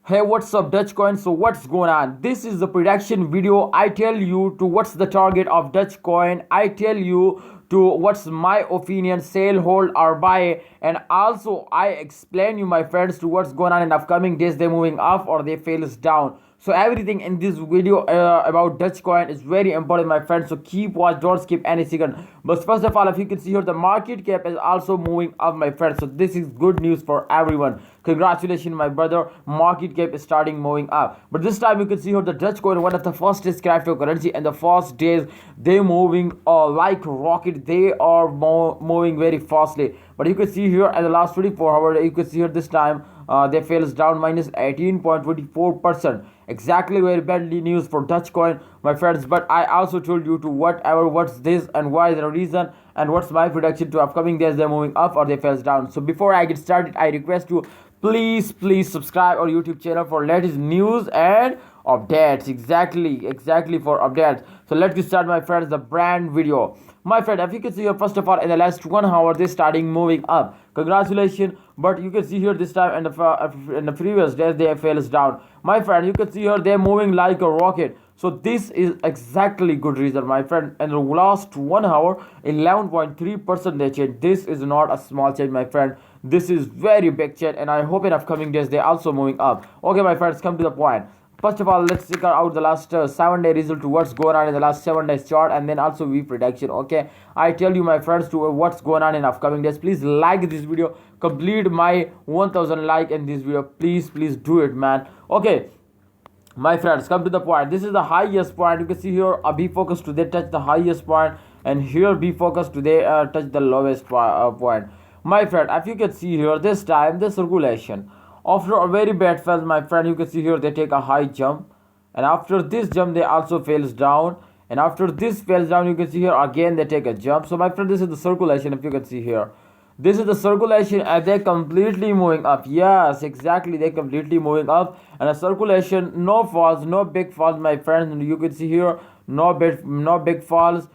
Hey, what's up, Dogecoin? So what's going on? This is the prediction video. I tell you to what's the target of Dogecoin. I tell you to what's my opinion, sell, hold, or buy, and also I explain you, my friends, to what's going on in upcoming days. They moving up or they fails down. So everything in this video about Dogecoin is very important, my friends. So keep watch, don't skip any second. But first of all, if you can see here, the market cap is also moving up, my friends. So this is good news for everyone. Congratulations, my brother. Market cap is starting moving up. But this time you can see here the Dogecoin, one of the fastest cryptocurrency, and the first days they moving like rocket. They are moving very fastly. But you can see here in the last 24 hours, you can see here this time they fails down minus 18.24%. Exactly very badly news for Dogecoin, my friends. But I also told you to what's this and why the reason and what's my prediction to upcoming days. They're moving up or they fails down. So before I get started, I request you please subscribe our YouTube channel for latest news and updates. Exactly for updates. So let's get started, my friends, the brand video. My friend, if you can see here, first of all, in the last 1 hour they starting moving up. Congratulations. But you can see here this time in the previous days they fails down, my friend. You can see here they're moving like a rocket. So this is exactly good reason, my friend. In the last 1 hour, 11.3% they change. This is not a small change, my friend. This is very big change, and I hope in upcoming days they also moving up. Okay, my friends, come to the point. First of all, let's check out the last 7-day result to what's going on in the last 7 days chart, and then also we prediction. Okay, I tell you, my friends, to what's going on in upcoming days. Please like this video, complete my 1000 like in this video. Please do it, man. Okay, my friends, come to the point. This is the highest point. You can see here a B focus today touch the highest point, and here B focus today touch the lowest point. My friend, if you can see here, this time the circulation after a very bad fall, my friend, you can see here they take a high jump, and after this jump they also fails down, and after this fails down, you can see here again they take a jump. So my friend, this is the circulation. If you can see here, this is the circulation, and they're completely moving up. Yes, exactly, they're completely moving up, and a circulation, no falls, no big falls, my friends. You can see here no big falls,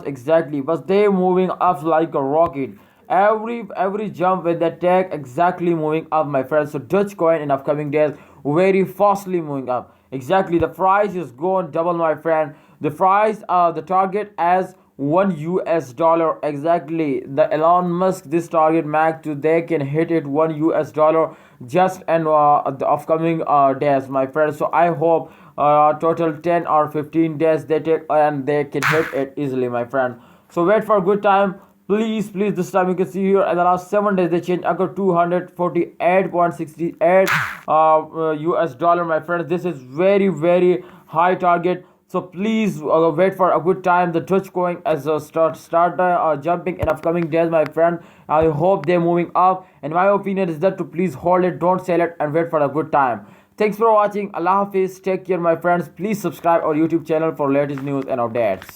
exactly, but they're moving up like a rocket. Every jump with the tag exactly moving up, my friends. So Dogecoin in upcoming days very fastly moving up. Exactly, the price is going double, my friend. The price the target as $1. Exactly, the Elon Musk this target max to they can hit it $1 just in the upcoming days, my friends. So I hope total 10 or 15 days they take and they can hit it easily, my friend. So wait for a good time. Please, this time you can see here in the last 7 days they changed occur 248.68 US dollar, my friends. This is very high target. So please wait for a good time. The Dogecoin as a start jumping in upcoming days, my friend. I hope they're moving up, and my opinion is that to please hold it, don't sell it, and wait for a good time. Thanks for watching. Allah Hafiz. Take care, my friends. Please subscribe our YouTube channel for latest news and updates.